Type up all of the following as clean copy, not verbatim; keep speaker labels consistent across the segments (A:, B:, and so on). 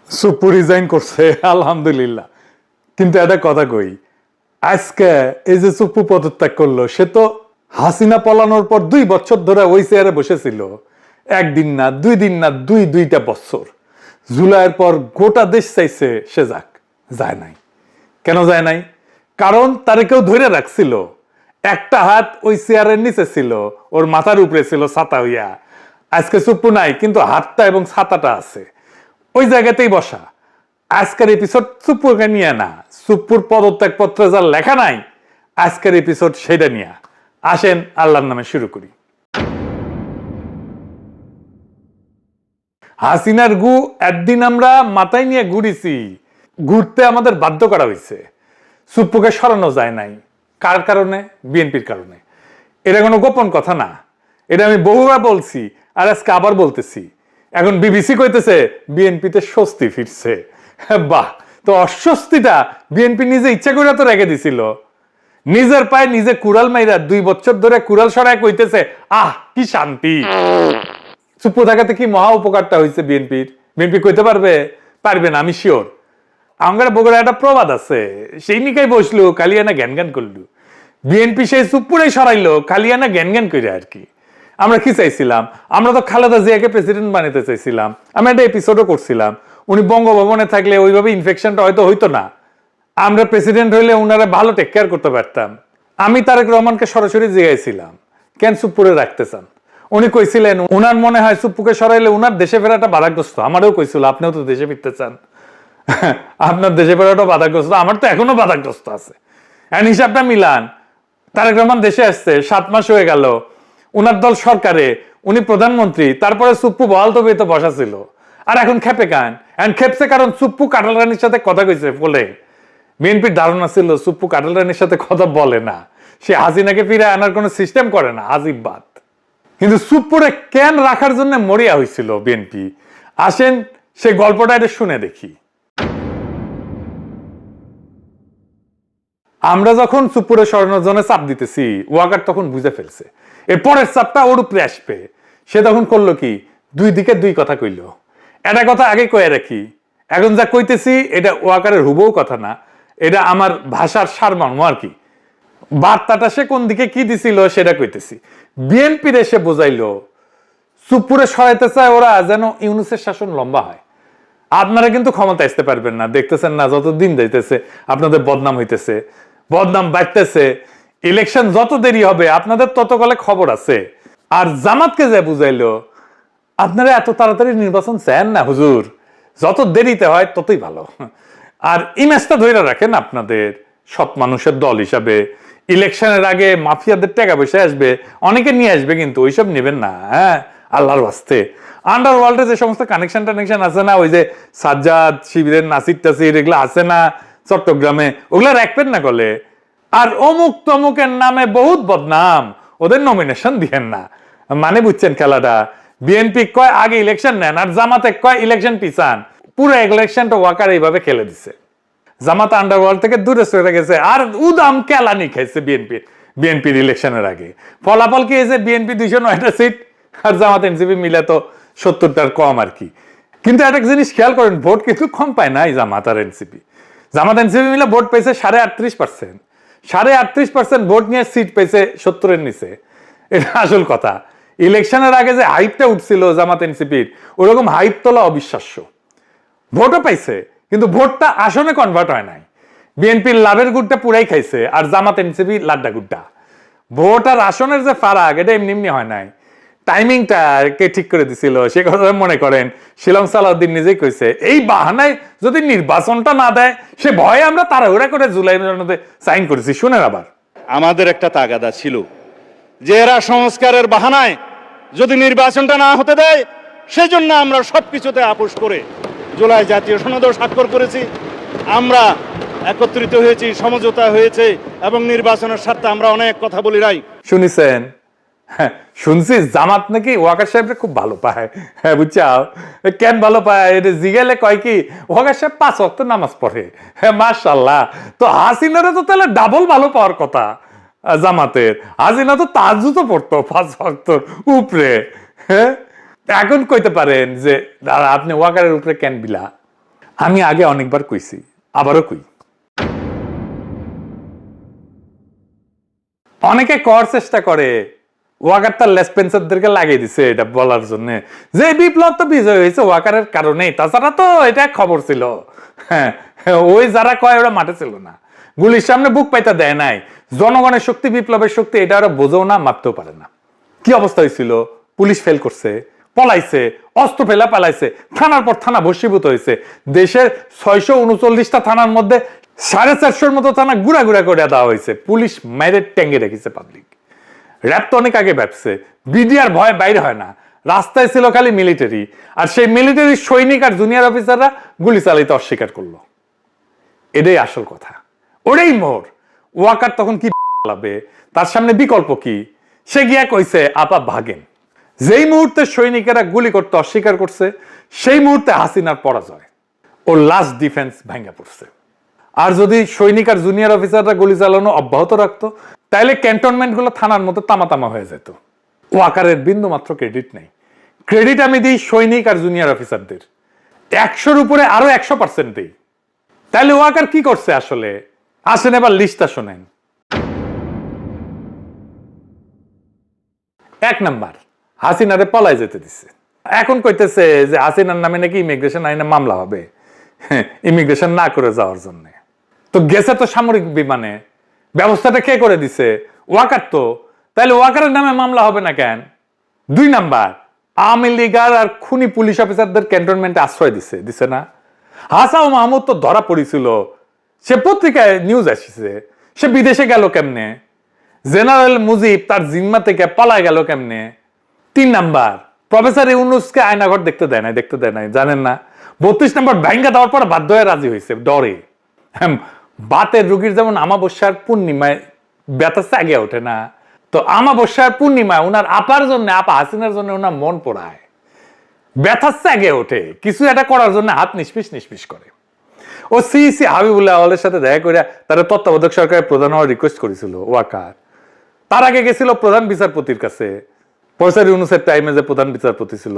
A: সুপ্পু resign করছে আলহামদুলিল্লাহ। কিন্তু একটা কথা কই, আজকে এই যে সুপ্পু পদত্যাগ করলো, সে তো হাসিনা পলানোর পর 2 বছর ধরে ওই চেয়ারে বসেছিল। একদিন না, 2 দিন না, দুইটা বছর। জুলাইয়ের পর গোটা দেশ চাইছে সে যাক, যায় নাই। কেন যায় নাই? কারণ তারে কেউ ধরে রাখছিল। একটা হাত ওই চেয়ারের নিচে ছিল, ওর মাথার উপরে ছিল ছাতা হইয়া। আজকে সুপ্পু নাই, কিন্তু হাতটা এবং ছাতাটা আছে ওই জায়গাতেই বসা। আজকের এপিসোড সুপ্পুকে নিয়ে না, সুপ্পুর পদত্যাগ পত্রে যার লেখা নাই, আজকের এপিসোড সেটা নিয়ে। আসেন আল্লাহর নামে শুরু করি। হাসিনার গু একদিন আমরা মাথায় নিয়ে ঘুরেছি, ঘুরতে আমাদের বাধ্য করা হয়েছে। সুপ্পুকে সরানো যায় নাই। কার কারণে? বিএনপির কারণে। এটা কোনো গোপন কথা না, এটা আমি বহুবার বলছি, আর আজকে আবার বলতেছি। এখন বিবিসি কইতেছে বিএনপিতে স্বস্তি ফিরছে। বাহ! তো অস্বস্তিটা বিএনপি নিজে ইচ্ছা করে তো রেখে দিছিল। নিজের পায়ে নিজে কুড়াল মাইরা 2 বছর ধরে কুড়াল সরায় কইতেছে আহ কি শান্তি। সুপ্পু থাকাতে কি মহা উপকারটা হয়েছে বিএনপির? বিএনপি কইতে পারবে? পারবে না, আমি শিওর। আমার বগুড়া একটা প্রবাদ আছে, সেই নিকাই বসলো কালিয়ানা জ্ঞান জ্ঞান করলো। বিএনপি সেই চুপ্পুরাই সরাইলো কালিয়ানা জ্ঞান জ্ঞান করে আর কি। আমরা কি চাইছিলাম? আমরা তো খালেদা জিয়াকে প্রেসিডেন্ট বানাতে চাইছিলাম। আমি একটা এপিসোডও করছিলাম, উনি বঙ্গভবনে থাকলে ওইভাবে ইনফেকশনটা হয়তো হইতো না। আমরা প্রেসিডেন্ট হইলে উনারা ভালো টেক কেয়ার করতে পারতাম। আমি তারেক রহমানকে সরাসরি জিজ্ঞাসিলাম কেন চুপ্পুরে রাখতে চান। উনি কইছিলেন উনার মনে হয় চুপ্পুকে সরাইলে উনার দেশে ফেরাটা বাধাগ্রস্ত। আমারও কইছিল আপনিও তো দেশে ফিরতে চান, আপনার দেশে ফেরাটাও বাধাগ্রস্ত, আমার তো এখনো বাধাগ্রস্ত আছে। এখন হিসাবটা মিলান, তারেক রহমান দেশে আসছে 7 মাস হয়ে গেল, উনার দল সরকারে, উনি প্রধানমন্ত্রী, তারপরে চুপ্পু বহাল তবিয়তে বসা ছিল। আর এখন খেপে কান, এখন খেপছে কারণ চুপ্পু কাটাল রানীর সাথে কথা কইছে বলে। বিএনপির ধারণা ছিল চুপ্পু কাটাল রানীর সাথে কথা বলে না, সে হাসিনাকে ফিরে আনার কোন সিস্টেম করে না, আজিব বাদ। কিন্তু চুপ্পুরে কেন রাখার জন্য মরিয়া হয়েছিল বিএনপি, আসেন সেই গল্পটা এটা শুনে দেখি। আমরা যখন চুপ্পুরে সরানোর জন্য চাপ দিতেছি, ওয়াকার তখন বুঝে ফেলছে এর পরের চাপটা ওর উপরে আসবে। সে তখন করলো কি, দুই দিকে দুই কথা কইল। একটা কথা আগে কয়ে রাখি, এখন যা কইতেছি এটা ওয়াকারের হুবহু কথা না, এটা আমার ভাষার সারমর্ম আর কি। বার্তাটা সে কোন দিকে কি দিছিল সেটা কইতেছি। বিএনপির এসে বোঝাইলো চুপ্পুরে সরাইতে চায় ওরা যেন ইউনূসের শাসন লম্বা হয়। আপনারা কিন্তু ক্ষমতা আসতে পারবেন না, দেখতেছেন না যত দিন যাইতেছে আপনাদের বদনাম হইতেছে, বদনাম বাড়তেছে। ইলেকশন যত দেরি হবে আপনাদের তত কালে খবর আছে। আর জামাতকে যে বুঝাইলো আপনারা এত তাড়াতাড়ি নির্বাচন চান না হুজুর, যত দেরিতে হয় ততই ভালো। আর ইমেজটা ধরে রাখেন আপনাদের সৎ মানুষের দল হিসাবে। ইলেকশনের আগে মাফিয়াদের টাকা পয়সা আসবে, অনেকে নিয়ে আসবে, কিন্তু ওইসব নেবেন না, হ্যাঁ আল্লাহর ওয়াস্তে। আন্ডারওয়ার্ল্ডে যে সমস্ত কানেকশন আছে না, ওই যে সাজ্জাদ শিবিরের নাসির টাসির এগুলো আছে না চট্টগ্রামে, ওগুলা রাখবেন না গলে। আর অমুক তমুকের নামে বহুত বদনাম, ওদের নমিনেশন দিয়েন না। মানে বুঝছেন খেলাটা? বিএনপি কয় আগে ইলেকশন নেন, আর জামাতে কয় ইলেকশন পিছান। পুরো ইলেকশনটা ওয়াকার এইভাবে খেলে দিছে। জামাত আন্ডারওয়ার্ল্ড থেকে দূরে সরে গেছে, আর উদাম কেলানি খাইছে বিএনপির ইলেকশনের আগে। ফলাফল কি হয়েছে? বিএনপি 209টা সিট, আর জামাত এনসিপি মিলে তো 70টার কম আর কি। কিন্তু একটা জিনিস খেয়াল করেন, ভোট কিন্তু কম পায় নাই জামাত আর এনসিপি। জামাত এনসিপি মিলে ভোট পেয়েছে 38%। 38% ভোট নিয়ে সিট পেয়েছে 70-এর নিচে। এটা আসল কথা। ইলেকশনের আগে যে হাইপটা উঠছিল জামাত এনসিপির, ওরকম হাইপ তোলা অবিশ্বাস্য। ভোটও পাইছে, কিন্তু ভোটটা আসনে কনভার্ট হয় নাই। বিএনপির লাভের গুড়টা পুরাই খাইছে, আর জামাত এনসিপি লাড্ডা গুড়টা। ভোট আর আসনের যে ফারাক, এটা এমনি এমনি হয় নাই। টাইমিংটা কে ঠিক করে দিছিল সে কথা মনে করেন শিলং সালাউদ্দিন নিজেই কইছে, এই বাহানায় যদি নির্বাচনটা না দেয় সে ভয়ে আমরা তাড়াহুড়া করে জুলাই মধ্যে সাইন করেছি। শুনেন, আবার
B: আমাদের একটা তাগাদা ছিল যে এরা সংস্কারের বাহানায় যদি নির্বাচনটা না হতে দেয়, সেজন্য আমরা সবকিছুতে আপোষ করে জুলাই জাতীয় সনদও স্বাক্ষর করেছি। আমরা একত্রিত হয়েছি, সমঝোতা হয়েছে, এবং নির্বাচনের স্বার্থে আমরা অনেক কথা বলি নাই।
A: শুনিছেন? হ্যাঁ শুনছি জামাত নাকি ওয়াকার সাহেবরে খুব ভালো পায়। হ্যাঁ বুঝছাও কেন ভালো পায়, এটা জিগাইলে কয় কি ওয়াকার সাহেব 5 ওয়াক্ত নামাজ পড়ে। হ্যাঁ মাশাআল্লাহ। তো হাসিনারে তো তাহলে ডাবল ভালো পাওয়ার কথা জামাতের। হাসিনা তো তাহাজ্জুদও পড়তো 5 ওয়াক্তর উপরে। হ্যাঁ এখন কইতে পারেন যে আপনি ওয়াকারের উপরে কেন বিলা। আমি আগে অনেকবার কইছি, আবারও কই, অনেকে করার চেষ্টা করে ওয়াকার তার লেসপেন্সারদেরকে লাগিয়ে দিছে এটা বলার জন্য যে বিপ্লব তো বিজয় হয়েছে ওয়াকারের কারণেই, তাছাড়া তো এটা খবর ছিল। হ্যাঁ, ওই যারা কয় ওরা মাঠে ছিল না, গুলির সামনে বুক পাইতে দেয় নাই। জনগণের শক্তি, বিপ্লবের শক্তি এটা ওরা বোঝেও না, মাপতেও পারে না। কি অবস্থা হয়েছিল? পুলিশ ফেল করছে, পলাইছে, অস্ত্র ফেলা পালাইছে, থানার পর থানা ভস্মীভূত হয়েছে। দেশের 639টা থানার মধ্যে 450 মতো থানা গুড়া গুড়া করে দেওয়া হয়েছে। পুলিশ মাইরে ট্যাঙ্গে রেখেছে পাবলিক। র্যাব তো অনেক আগে ব্যবসে, বিডিআর ভয়ে বাইরে হয় না, রাস্তায় ছিল খালি মিলিটারি, আর সেই মিলিটারি সৈনিক আর জুনিয়র অফিসাররা গুলি চালাইতে অস্বীকার করলো। এটাই আসল কথা, ওটাই মোর। ওয়াকার তখন কি লাভে, তার সামনে বিকল্প কি? সে গিয়া কইছে আপা ভাগেন। যেই মুহূর্তে সৈনিকেরা গুলি করতে অস্বীকার করছে, সেই মুহূর্তে হাসিনার পরাজয়, ও লাস্ট ডিফেন্স ভেঙে পড়ছে। আর যদি সৈনিক আর জুনিয়র অফিসাররা গুলি চালানো অব্যাহত রাখতো, তাইলে ক্যান্টনমেন্ট গুলো থানার মতো তামা তামা হয়ে যেত। ওয়াকারের বিন্দু মাত্র ক্রেডিট নেই। ক্রেডিট আমি দিই সৈনিক আর জুনিয়র অফিসারদের, 100-র উপরে আরো 100% দিই। তাইলে ওয়াকার কি করছে আসলে? আসেন এবার লিস্টটা শোনেন। 1 নাম্বার, হাসিনারে পলায় যেতে দিচ্ছে। এখন কইতেছে যে হাসিনার নামে নাকি ইমিগ্রেশন আইনে মামলা হবে ইমিগ্রেশন না করে যাওয়ার জন্য। তো গেছে তো সামরিক বিমানে, ব্যবস্থাটা কে করে দিছে? ওয়াকার তো। তাহলে ওয়াকারের নামে মামলা হবে না কেন? 2 নাম্বার, আওয়ামী লীগার আর খুনি পুলিশ অফিসারদের ক্যান্টনমেন্টে আশ্রয় দিছে না? হাসাও মাহমুদ তো ধরা পড়েছিল, সে পত্রিকায় নিউজ আসছে। সে বিদেশে গেল কেমনে? জেনারেল মুজিব তার জিম্মা থেকে পালায় গেল কেমনে? 3 নাম্বার, প্রফেসর ইউনুসকে আয়নাঘর দেখতে দেয় নাই, জানেন না? 32 নাম্বার ভাঙ্গা দেওয়ার পর বাধ্য হয়ে রাজি হয়েছে ডরে। বাতের রুগীর যেমন আমাবস্যার পূর্ণিমায় ব্যথা আগে ওঠে না, তো আমাবস্যার পূর্ণিমায় ওনার আপার জন্য, আপা হাসিনার জন্য ওনার মন পোড়ায়, ব্যথা আগে ওঠে, কিছু একটা করার জন্য হাত নিষ্পিস করে। ও সিইসি হাবিবুল্লাহ আওয়ালের সাথে দেখা করে তারা তত্ত্বাবধায়ক সরকারের প্রধান হওয়ার রিকোয়েস্ট করেছিল ওয়াকার। তার আগে গেছিল প্রধান বিচারপতির কাছে, প্রফেসর ইউনুসের টাইমে যে প্রধান বিচারপতি ছিল।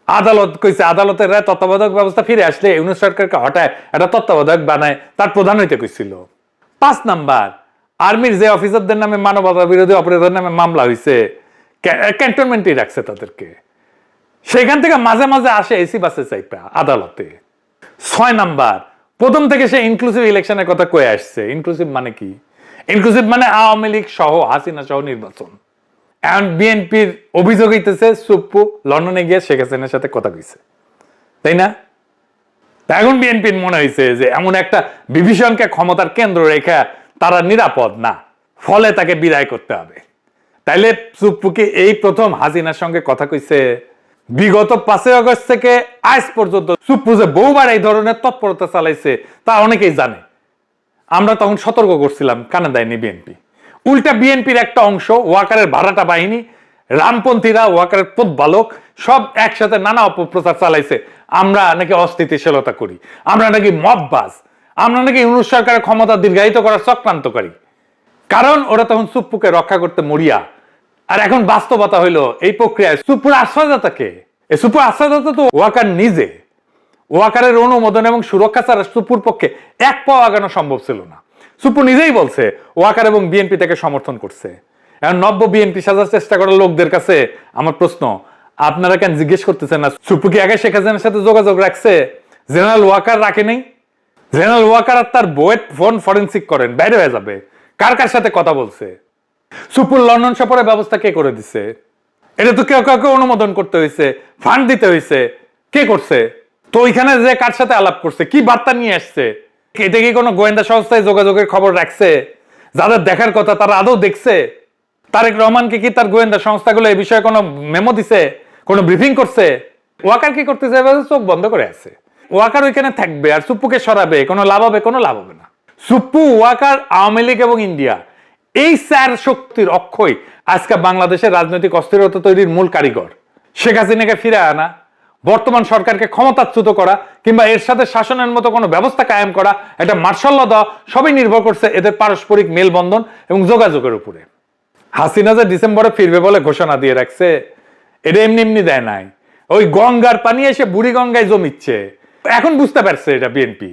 A: আদালত কইছে, আদালতের রায় তত্ত্বাবধায়ক ব্যবস্থা ফিরে আসলে ইউনুস সরকারকে হটায় একটা তত্ত্বাবধায়ক বানায় তার প্রধান হইতে কইছিল। 5 নাম্বার, আর্মির যে অফিসারদের নামে মানবতা বিরোধী অপরাধের নামে মামলা হয়েছে, ক্যান্টনমেন্টেই রাখছে তাদেরকে। সেখান থেকে মাঝে মাঝে আসে এসি বাসে চাইপা আদালতে। 6 নাম্বার, প্রথম থেকে সে ইনক্লুসিভ ইলেকশনের কথা কয়ে আসছে। ইনক্লুসিভ মানে কি? ইনক্লুসিভ মানে আওয়ামী লীগ সহ, হাসিনা সহ নির্বাচন। এখন বিএনপির অভিযোগ হইতেছে সুপ্পু লন্ডনে গিয়ে শেখ হাসিনার সাথে কথা কইছে, তাই না? এখন বিএনপির মনে হয়েছে যে এমন একটা বিভীষণকে ক্ষমতার কেন্দ্র রেখা তারা নিরাপদ না, ফলে তাকে বিদায় করতে হবে। তাইলে সুপ্পুকে এই প্রথম হাসিনার সঙ্গে কথা কইছে। বিগত 5 আগস্ট থেকে আজ পর্যন্ত সুপ্পু যে বহুবার এই ধরনের তৎপরতা চালাইছে তা অনেকেই জানে। আমরা তখন সতর্ক করছিলাম, কানে দেয়নি বিএনপি। উল্টা বিএনপির একটা অংশ, ওয়াকারের ভাড়াটা বাহিনী, রামপন্থীরা, ওয়াকারের প্রতিপালক সব একসাথে নানা অপপ্রচার চালাইছে। আমরা নাকি অস্থিতিশীলতা করি, আমরা নাকি মববাজ, আমরা নাকি ইউনুস সরকারের ক্ষমতা দীর্ঘায়িত করার চক্রান্তকারী। কারণ ওরা তখন সুপ্পুকে রক্ষা করতে মরিয়া। আর এখন বাস্তবতা হইলো এই প্রক্রিয়ায় সুপ্পুর আশ্রয়দাতাকে, এই সুপ্পুর আশ্রয়দাতা তো ওয়াকার নিজে। ওয়াকারের অনুমোদন এবং সুরক্ষা ছাড়া সুপ্পুর পক্ষে এক পাও আগানো সম্ভব ছিল না। সুপ্পু নিজেই বলছে ওয়াকার এবং বিএনপি তাকে সমর্থন করছে। এখন নব্য বিএনপি সাজার চেষ্টা করা লোকদের কাছে আমার প্রশ্ন, আপনারা কেন জিজ্ঞেস করতেছেন না সুপ্পু কি আগে শেখ হাসিনার সাথে যোগাযোগ রাখছে? জেনারেল ওয়াকার রাখে নেই? জেনারেল ওয়াকার আর তার বইয়ের ফোন ফরেন্সিক করেন, বাইরে হয়ে যাবে কার কার সাথে কথা বলছে। সুপ্পুর লন্ডন সফরের ব্যবস্থা কে করে দিছে? এটা তো কেউ কাউকে অনুমোদন করতে হয়েছে, ফান্ড দিতে হয়েছে। কে করছে? তো ওইখানে যে কার সাথে আলাপ করছে, কি বার্তা নিয়ে আসছে? এটা কি কোনো গোয়েন্দা সংস্থায় যোগাযোগের খবর রাখছে? যাদের দেখার কথা তারা আদৌ দেখছে? তারেক রহমানকে কি তার গোয়েন্দা সংস্থাগুলো এই বিষয়ে কোনো মেমো দিছে, কোনো ব্রিফিং করছে? ওয়াকার কি করতেছে? চোখ বন্ধ করে আছে। ওয়াকার ওইখানে থাকবে আর সুপ্পুকে সরাবে, কোনো লাভ হবে না। সুপ্পু, ওয়াকার, আওয়ামী লীগ এবং ইন্ডিয়া, এই 4 শক্তির অক্ষয় আজকে বাংলাদেশের রাজনৈতিক অস্থিরতা তৈরির মূল কারিগর। শেখ হাসিনাকে ফিরে আনা, বর্তমান সরকারকে ক্ষমতাচ্যুত করা কিংবা এর সাথে শাসনের মতো কোনো ব্যবস্থা কায়েম করা, একটা মার্শাল ল দেওয়া, সবই নির্ভর করছে এদের পারস্পরিক মেলবন্ধন এবং যোগাযোগের উপরে। হাসিনা যে ডিসেম্বরে ফিরবে বলে ঘোষণা দিয়ে রাখছে, এটা এমনি এমনি দেয় নাই। ওই গঙ্গার পানি এসে বুড়ি গঙ্গায় জমিচ্ছে। এখন বুঝতে পারছে এটা বিএনপি।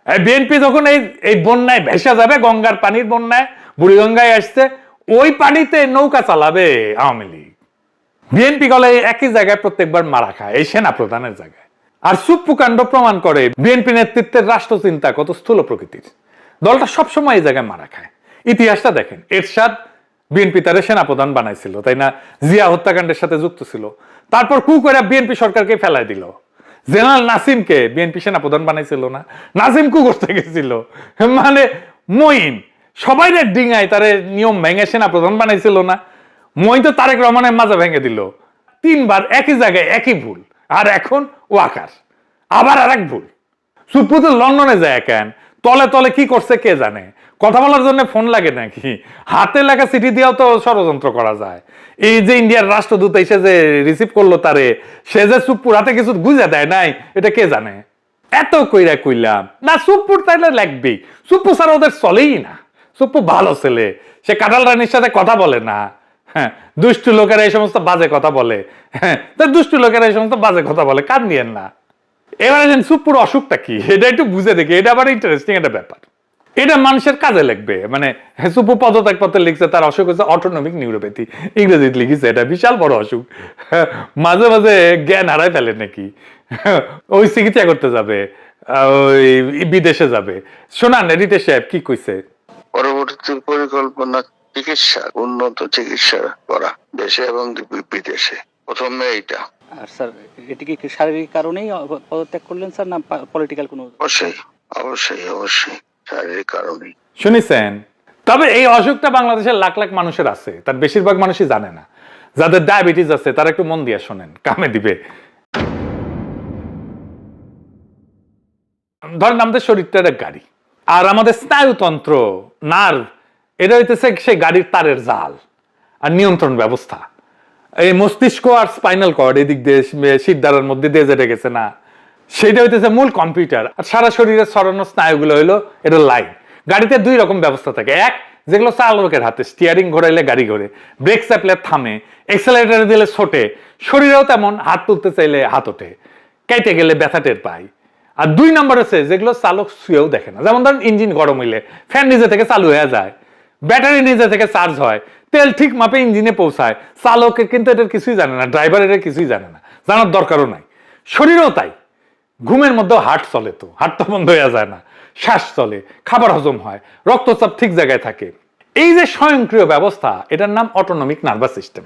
A: বিএনপি যখন এই এই বন্যায় ভেসে যাবে, গঙ্গার পানির বন্যায় বুড়িগঙ্গায় আসছে, ওই পানিতে নৌকা চালাবে আওয়ামী লীগ। বিএনপি গলে একই জায়গায় প্রত্যেকবার মারা খায়, এই সেনা প্রধানের জায়গায়। আর সুপ্পু কাণ্ড প্রমাণ করে বিএনপি নেতৃত্বের রাষ্ট্রচিন্তা কত স্থূল প্রকৃতির। দলটা সবসময় এই জায়গায় মারা খায়। ইতিহাসটা দেখেন, এরশাদ বিএনপি তারে সেনাপ্রধান বানাইছিল, তাই না? জিয়া হত্যাকাণ্ডের সাথে যুক্ত ছিল, তারপর কু করে বিএনপি সরকারকে ফেলাই দিল। জেনারেল নাসিমকে বিএনপি সেনাপ্রধান বানাইছিল না? নাসিম কু করতে গেছিল, মানে মঈন সবাই ডিঙায় তারে নিয়ম ভেঙে সেনাপ্রধান বানাইছিল না? মঈন তো তারেক রহমানের মাজা ভেঙে দিল 3বার একই জায়গায় একই ভুল। আর এখন ওয়াকার আবার আর এক ভুল। সুপ্রুত লন্ডনে যায় কেন? তলে তলে কি করছে কে জানে? কথা বলার জন্য ফোন লাগে নাকি? হাতে লেখা চিঠি দিয়েও তো ষড়যন্ত্র করা যায়। এই যে ইন্ডিয়ার রাষ্ট্রদূত এসে যে রিসিভ করলো তারে, সে যে সুপ্পুর হাতে কিছু গুজে দেয় নাই, এটা কে জানে? এত কইরা কইলাম না, সুপ্পুর তাইলে লাগবেই। সুপ্পু ছাড়া ওদের চলেই না। সুপ্পু ভালো ছেলে, সে কাঁঠাল রানীর সাথে কথা বলে না। হ্যাঁ, দুষ্টু লোকেরা এই সমস্ত বাজে কথা বলে। হ্যাঁ, দুষ্টু লোকেরা এই সমস্ত বাজে কথা বলে, কান দিয়েন না। এবারে সুপ্পুর অসুখটা কি এটা একটু বুঝে দেখি, এটা আবার ইন্টারেস্টিং একটা ব্যাপার। এটা মানুষের কাজে লাগবে। মানে সুপ্পু পদত্যাগ পত্রে লিখছে তার অসুখ হচ্ছে অটোনমিক নিউরোপ্যাথি, ইংরেজিতে লিখেছে। এটা বিশাল বড় অসুখ, মাঝে মাঝে জ্ঞান হারায় ফেলে নাকি। ওই চিকিৎসা করতে যাবে, ওই বিদেশে যাবে। শোনান রিতেশ সাহেব কি কইছে।
C: পরবর্তী পরিকল্পনা চিকিৎসা, উন্নত চিকিৎসা করা দেশে এবং বিদেশে। প্রথমে এইটা।
D: আর স্যার এটি কি শারীরিক কারণেই পদত্যাগ করলেন স্যার, না পলিটিক্যাল কোনো?
C: অবশ্যই অবশ্যই অবশ্যই শারীরিক কারণেই।
A: শুনেছেন? তবে এই অসুখটা বাংলাদেশের লাখ লাখ মানুষের আছে, তার বেশিরভাগ মানুষই জানে না। যাদের ডায়াবেটিস আছে তারা একটু মন দিয়ে শোনেন, কামে দিবে। ধরেন আমাদের শরীরটা একটা গাড়ি, আর আমাদের স্নায়ুতন্ত্র, নার্ভ, এটা হইতেছে সেই গাড়ির তারের জাল আর নিয়ন্ত্রণ ব্যবস্থা। এই মস্তিষ্ক আর স্পাইনাল কর্ড এদিক দিয়ে শিরদাঁড়ার মধ্যে দিয়ে যেটা গেছে না, সেটা হইতেছে মূল কম্পিউটার। আর সারা শরীরের ছড়ানো স্নায়ুগুলো হইলো এটা লাইন। গাড়িতে 2 রকম ব্যবস্থা থাকে। এক, যেগুলো চালকের হাতে, স্টিয়ারিং ঘোরাইলে গাড়ি ঘোরে, ব্রেক চাপলে থামে, এক্সেলারেটর দিলে ছোটে। শরীরেও তেমন, হাত তুলতে চাইলে হাত ওঠে, কেটে গেলে ব্যথা টের পায়। আর 2 নম্বর আছে যেগুলো চালক শুয়েও দেখে না। যেমন ধরেন ইঞ্জিন গরম হইলে ফ্যান নিজে থেকে চালু হয়ে যায়, ব্যাটারি নিজে থেকে চার্জ হয়, তেল ঠিক মাপে ইঞ্জিনে পৌঁছায়। চালকের কিন্তু এটার কিছুই জানে না, ড্রাইভার এটা কিছুই জানে না, জানার দরকারও নাই। শরীরেও তাই। ঘুমের মধ্যেও হার্ট চলে, তো হার্ট তো বন্ধ হয়ে যায় না, শ্বাস চলে, খাবার হজম হয়, রক্তচাপ ঠিক জায়গায় থাকে। এই যে স্বয়ংক্রিয় ব্যবস্থা, এটার নাম অটোনমিক নার্ভাস সিস্টেম।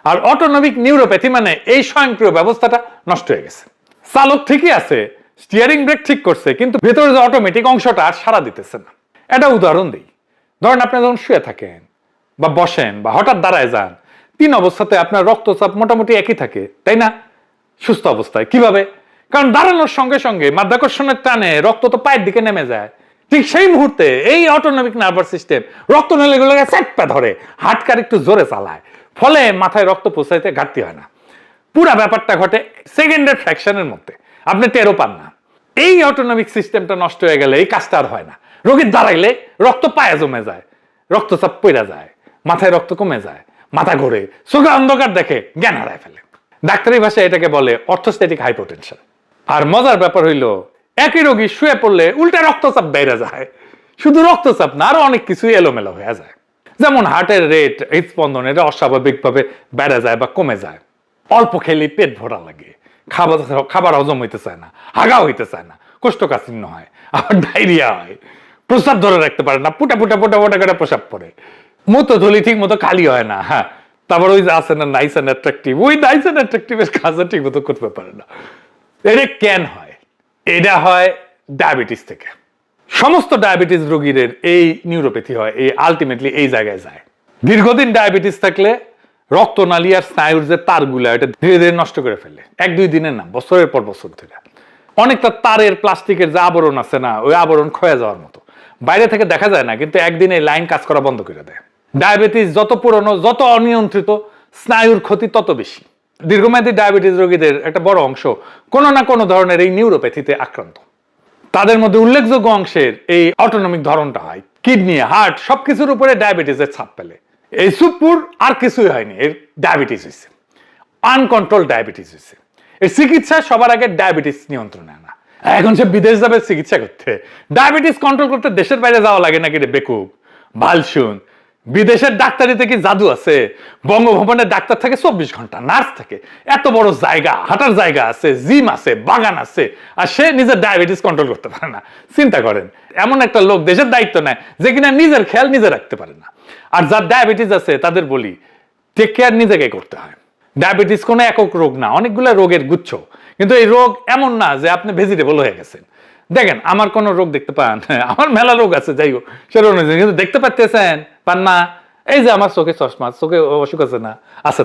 A: আর অটোনমিক নিউরোপ্যাথি মানে এই স্বয়ংক্রিয় ব্যবস্থাটা নষ্ট হয়ে গেছে। চালক ঠিকই আছে, স্টিয়ারিং ব্রেক ঠিক করছে, কিন্তু ভেতরে যে অটোমেটিক অংশটা আর সাড়া দিতেছে না। এটা উদাহরণ দিই। ধরেন আপনি যখন শুয়ে থাকেন বা বসেন বা হঠাৎ দাঁড়ায় যান, 3 অবস্থাতে আপনার রক্তচাপ মোটামুটি একই থাকে, তাই না? সুস্থ অবস্থায়। কিভাবে? কারণ দাঁড়ানোর সঙ্গে সঙ্গে মাধ্যাকর্ষণের টানে রক্ত তো পায়ের দিকে নেমে যায়। ঠিক সেই মুহূর্তে এই অটোনমিক নার্ভাস সিস্টেম রক্ত নলীগুলোকে চেপে ধরে, হার্টকে একটু জোরে চালায়, ফলে মাথায় রক্ত পৌঁছাইতে ঘাটতি হয় না। পুরা ব্যাপারটা ঘটে সেকেন্ডের ফ্র্যাকশনের মধ্যে, আপনি টেরও পান না। এই অটোনমিক সিস্টেমটা নষ্ট হয়ে গেলে এই কাজটা আর হয় না। রোগীর দাঁড়াইলে রক্ত পায়ে জমে যায়, রক্তচাপ পড়ে যায়, মাথায় রক্ত কমে যায়, মাথা ঘোরে, চোখে অন্ধকার দেখে, জ্ঞান হারায় ফেলে। ডাক্তারি ভাষায় এটাকে বলে অর্থোস্ট্যাটিক হাইপোটেনশন। আর মজার ব্যাপার হইলো, একই রোগী শুয়ে পড়লে উল্টা রক্তচাপ বেড়ে যায়। শুধু রক্তচাপ না, আরো অনেক কিছুই এলোমেলো হয়ে যায়। যেমন হার্টের রেট, হৃদস্পন্দন, এটা অস্বাভাবিকভাবে বেড়ে যায় বা কমে যায়। অল্প খেলে পেট ভরা লাগে, খাবার হজম হইতে চায় না, হাগা হইতে চায় না, কোষ্ঠকাঠিন্য হয়, আবার ডায়রিয়া হয়, প্রস্রাব ধরে রাখতে পারে না, পুটা পুটা পুটা পুটা করে প্রস্রাব পড়ে, মূত্রথলি ঠিক মতো খালি হয় না। হ্যাঁ, তারপর ওই যে আছে না নাইস অ্যান্ড অ্যাট্রাকটিভ, ওই নাইস অ্যান্ড অ্যাট্রাকটিভের কাজও ঠিক মতো করতে পারে না। এটা কেন হয়? এটা হয় ডায়াবেটিস থেকে। সমস্ত ডায়াবেটিস রোগীর এই নিউরোপ্যাথি হয়, এই আলটিমেটলি এই জায়গায় যায়। দীর্ঘদিন ডায়াবেটিস থাকলে রক্তনালী আর স্নায়ুর যে তারগুলা, এটা ধীরে ধীরে নষ্ট করে ফেলে। 1-2 দিনের না, বছরের পর বছর ধরে। অনেকটা তারের প্লাস্টিকের যে আবরণ আছে না, ওই আবরণ ক্ষয়ে যাওয়ার মতো, বাইরে থেকে দেখা যায় না, কিন্তু একদিন এই লাইন কাজ করা বন্ধ করে দেয়। ডায়াবেটিস যত পুরনো, যত অনিয়ন্ত্রিত, স্নায়ুর ক্ষতি তত বেশি। দীর্ঘমেয়াদী ডায়াবেটিস রোগীদের একটা বড় অংশ কোনো না কোনো ধরনের এই নিউরোপ্যাথিতে আক্রান্ত। তাদের মধ্যে উল্লেখযোগ্য অংশের এই অটোনমিক ধরনটা হয়। কিডনি, হার্ট সবকিছুর উপরে ডায়াবেটিসের ছাপ ফেলে। এই সুপ্পুর আর কিছুই হয়নি, এর ডায়াবেটিস হয়েছে, আনকন্ট্রোল ডায়াবেটিস হয়েছে। এর চিকিৎসা সবার আগে ডায়াবেটিস নিয়ন্ত্রণে আনা। এখন সে বিদেশ যাবে চিকিৎসা করতে, ডায়াবেটিস কন্ট্রোল করতে দেশের বাইরে যাওয়া লাগে নাকি রে বেকুব? ভাল শুন, বিদেশের ডাক্তারিতে কি জাদু আছে? বঙ্গভবনের ডাক্তার থাকে 24 ঘন্টা, নার্স থাকে, এত বড় জায়গা, হাঁটার জায়গা আছে, জিম আছে, বাগান আছে, আর সে নিজের ডায়াবেটিস কন্ট্রোল করতে পারে না। চিন্তা করেন, এমন একটা লোক দেশের দায়িত্ব নেয় যে কিনা নিজের খেয়াল নিজে রাখতে পারে না। আর যার ডায়াবেটিস আছে তাদের বলি টেক কেয়ার নিজেকে করতে হয়। ডায়াবেটিস কোনো একক রোগ না, অনেকগুলো রোগের গুচ্ছ। কিন্তু এই রোগ এমন না যে আপনি ভেজিটেবল হয়ে গেছেন। দেখেন আমার কোনো রোগ দেখতে পান? আমার মেলা রোগ আছে, যাই হোক সেটা অনুযায়ী, কিন্তু দেখতে পাচ্ছেন পান না। এই যে আমার চোখে চশমা, চোখে অসুখ আছে না? আছে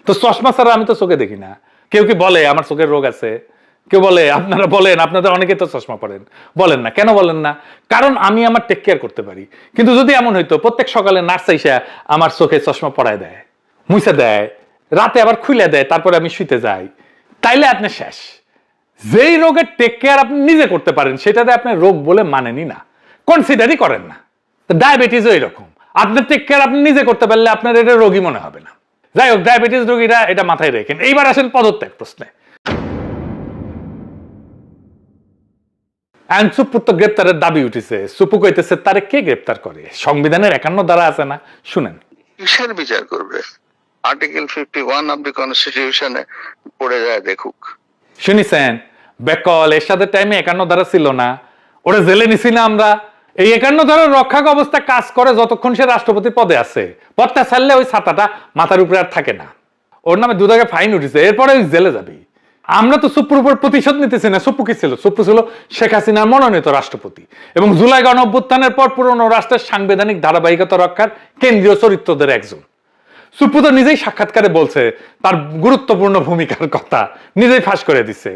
A: তো চশমা ছাড়া আমি তো চোখে দেখি না। কেউ কি বলে আমার চোখের রোগ আছে? কেউ বলে? আপনারা বলেন, আপনাদের অনেকে তো চশমা পড়েন, বলেন না কেন? বলেন না কারণ আমি আমার টেক কেয়ার করতে পারি। কিন্তু যদি এমন হইতো প্রত্যেক সকালে নার্স এসে আমার চোখে চশমা পরায় দেয়, মুছে দেয়, রাতে আবার খুলে দেয়, তারপরে আমি শুইতে যাই, তাইলে আপনি শেষ। যেই রোগের টেক কেয়ার আপনি নিজে করতে পারেন সেটাতে আপনি রোগ বলে মানেনি না, কনসিডারই করেন না। ডায়াবেটিসও এরকম, আপনার টেক কেয়ার আপনি নিজে করতে পারলে আপনার এটা রোগী মনে হবে না। যাই হোক, ডায়াবেটিস রোগীরা এটা মাথায় রেখেন। এইবার আসেন পদত্যাগ প্রশ্নে। সুপ্পুর তো গ্রেপ্তারের দাবি উঠেছে। সুপ্পু কইতেছে তারে কে গ্রেপ্তার করে? সংবিধানের 51 ধারা আছে না, শুনেন।
C: কিসের বিচার করবে? আর্টিকেল 51 অফ দি কনস্টিটিউশনে পড়ে যায়, দেখুক।
A: শুনিছেন? বেকল এরশাদের টাইমে 51 ধারা ছিল না, ওরা জেলে নিছি না আমরা। এই 51 ধারার রক্ষাক অবস্থা কাজ করে যতক্ষণ সে রাষ্ট্রপতি পদে আছে। পদটা ছাড়লে ওই ছাতাটা মাথার উপরে আর থাকে না। ওর নামে 2 টাকা ফাইন উঠেছে, এরপরে ওই জেলে যাবে। আমরা তো সুপ্পুর উপর প্রতিশোধ নিতেছি না। সুপ্পু কি ছিল? সুপ্পু ছিল শেখ হাসিনার মনোনীত রাষ্ট্রপতি এবং জুলাই গণ অভ্যুত্থানের পর পুরনো রাষ্ট্রের সাংবিধানিক ধারাবাহিকতা রক্ষার কেন্দ্রীয় চরিত্রদের একজন। সুপ্পু তো নিজেই সাক্ষাৎকারে বলছে তার গুরুত্বপূর্ণ ভূমিকার কথা, নিজেই ফাঁস করে দিছে।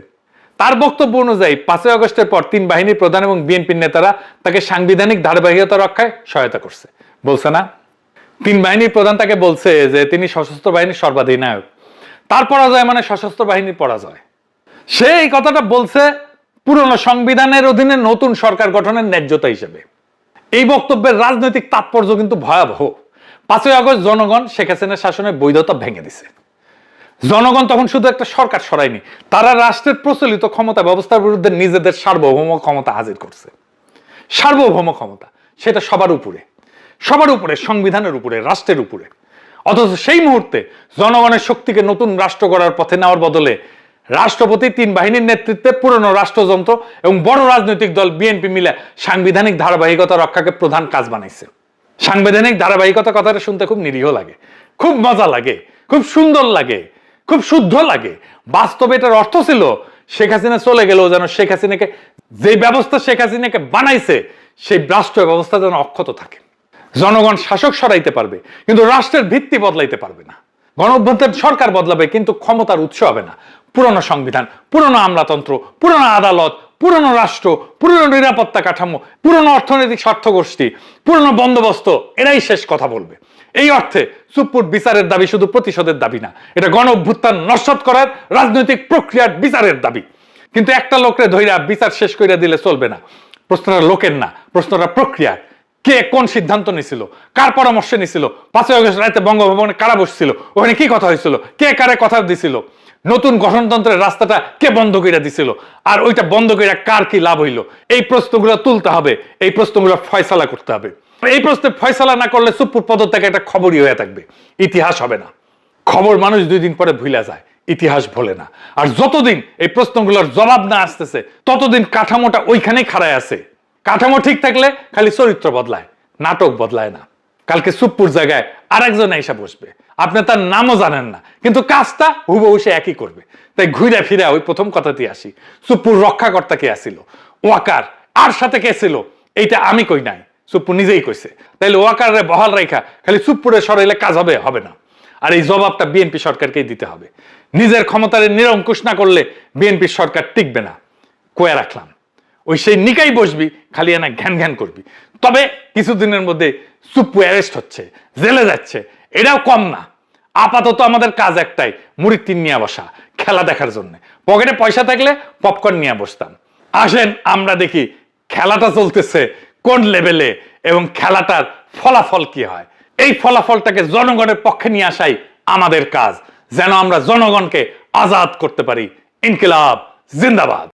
A: তার বক্তব্য অনুযায়ী 5 আগস্টের পর 3 বাহিনীর প্রধান এবং বিএনপির নেতারা তাকে সাংবিধানিক ধারাবাহিকতা রক্ষায় সহায়তা করছে, বলছে না? 3 বাহিনীর প্রধান তাকে বলছে যে তিনি সশস্ত্র বাহিনীর সর্বাধিনায়ক, তার পরাজয় মানে সশস্ত্র বাহিনীর পরাজয়। সে এই কথাটা বলছে পুরনো সংবিধানের অধীনে নতুন সরকার গঠনের ন্যায্যতা হিসেবে। এই বক্তব্যের রাজনৈতিক তাৎপর্য কিন্তু ভয়াবহ। 5 আগস্ট জনগণ শেখ হাসিনার শাসনের বৈধতা ভেঙে দিছে। জনগণ তখন শুধু একটা সরকার সরায়নি, তারা রাষ্ট্রের প্রচলিত ক্ষমতা ব্যবস্থার বিরুদ্ধে নিজেদের সার্বভৌম ক্ষমতা হাজির করছে। সার্বভৌম ক্ষমতা, সেটা সবার উপরে, সবার উপরে, সংবিধানের উপরে, রাষ্ট্রের উপরে। অথচ সেই মুহূর্তে জনগণের শক্তিকে নতুন রাষ্ট্র গড়ার পথে নেওয়ার বদলে রাষ্ট্রপতি 3 বাহিনীর নেতৃত্বে পুরনো রাষ্ট্রযন্ত্র এবং বড় রাজনৈতিক দল বিএনপি মিলে সাংবিধানিক ধারাবাহিকতা রক্ষাকে প্রধান কাজ বানাইছে। সাংবিধানিক ধারাবাহিকতা কথাটা শুনতে খুব নিরীহ লাগে, খুব মজা লাগে, খুব সুন্দর লাগে, খুব শুদ্ধ লাগে। বাস্তবে এটার অর্থ ছিল শেখ হাসিনা চলে গেলেও যেন শেখ হাসিনাকে, যে ব্যবস্থা শেখ হাসিনাকে বানাইছে সেই রাষ্ট্র ব্যবস্থা যেন অক্ষত থাকে। জনগণ শাসক সরাইতে পারবে কিন্তু রাষ্ট্রের ভিত্তি বদলাইতে পারবে না। গণঅভ্যুত্থান সরকার বদলাবে কিন্তু ক্ষমতার উৎস হবে না। পুরনো সংবিধান, পুরনো আমলাতন্ত্র, পুরনো আদালত, পুরনো রাষ্ট্র, পুরনো নিরাপত্তা কাঠামো, পুরনো অর্থনৈতিক স্বার্থগোষ্ঠী, পুরনো বন্দোবস্ত, এরাই শেষ কথা বলবে। এই অর্থে সুপ্পুর বিচারের দাবি শুধু প্রতিশোধের দাবি না, এটা গণঅভ্যুত্থান নস্যাৎ করার রাজনৈতিক প্রক্রিয়ার বিচারের দাবি। কিন্তু একটা লোকরে ধইরা বিচার শেষ করে দিলে চলবে না। প্রশ্নটা লোকের না, প্রশ্নটা প্রক্রিয়ার। কে কোন সিদ্ধান্ত নিছিল, কার পরামর্শে নিছিল, 5 আগস্ট রাতে বঙ্গভবনে কারা বসছিল, ওখানে কি কথা হয়েছিল, কে কারে কথা দিছিল, নতুন গঠনতন্ত্রের রাস্তাটা কে বন্ধ করে দিছিল, আর ওইটা বন্ধ করে কার কি লাভ হইল, এই প্রশ্নগুলো তুলতে হবে, এই প্রশ্নগুলো ফয়সালা করতে হবে। এই প্রশ্নে ফয়সালা না করলে সুপ্পুর পদত্যাগ একটা খবরই হয়ে থাকবে, ইতিহাস হবে না। খবর মানুষ 2 দিন পরে ভুলে যায়, ইতিহাস ভোলে না। আর যতদিন এই প্রশ্নগুলোর জবাব না আসতেছে ততদিন কাঠামোটা ওইখানেই খাড়ায় আছে। কাঠামো ঠিক থাকলে খালি চরিত্র বদলায়, নাটক বদলায় না। কালকে সুপ্পুর জায়গায় আরেকজন এসে বসবে, আপনি তার নামও জানেন না, কিন্তু কাজটা হুবহু সে একই করবে। তাই ঘুরে ফিরে ওই প্রথম কথাতেই আসি, সুপ্পুর রক্ষাকর্তা কে আসিল? ওয়াকার। আর সাথে কে ছিল? এইটা আমি কই নাই, সুপ্পু নিজেই কইছে। তাইলে ওয়াকারে বহাল রেখা খালি সুপ্পুরে সরাইলে কাজ হবে? হবে না। আর এই জবাবটা বিএনপি সরকারকেই দিতে হবে। নিজের ক্ষমতার নিরঙ্কুশ না করলে বিএনপি সরকার টিকবে না। কয়ে রাখলাম, ওই সেই নিকাই বসবি, খালি এনা ঘ্যান ঘ্যান করবি। তবে কিছুদিনের মধ্যে সুপ্পু অ্যারেস্ট হচ্ছে, জেলে যাচ্ছে, এটাও কম না। আপাতত আমাদের কাজ একটাই, মুড়ির টিন নিয়ে বসা, খেলা দেখার জন্য। পকেটে পয়সা থাকলে পপকর্ন নিয়ে বসতাম। আসেন আমরা দেখি খেলাটা চলতেছে কোন লেভেলে এবং খেলাটার ফলাফল কি হয়। এই ফলাফলটাকে জনগণের পক্ষে নিয়ে আসাই আমাদের কাজ, যেন আমরা জনগণকে আজাদ করতে পারি। ইনকিলাব জিন্দাবাদ।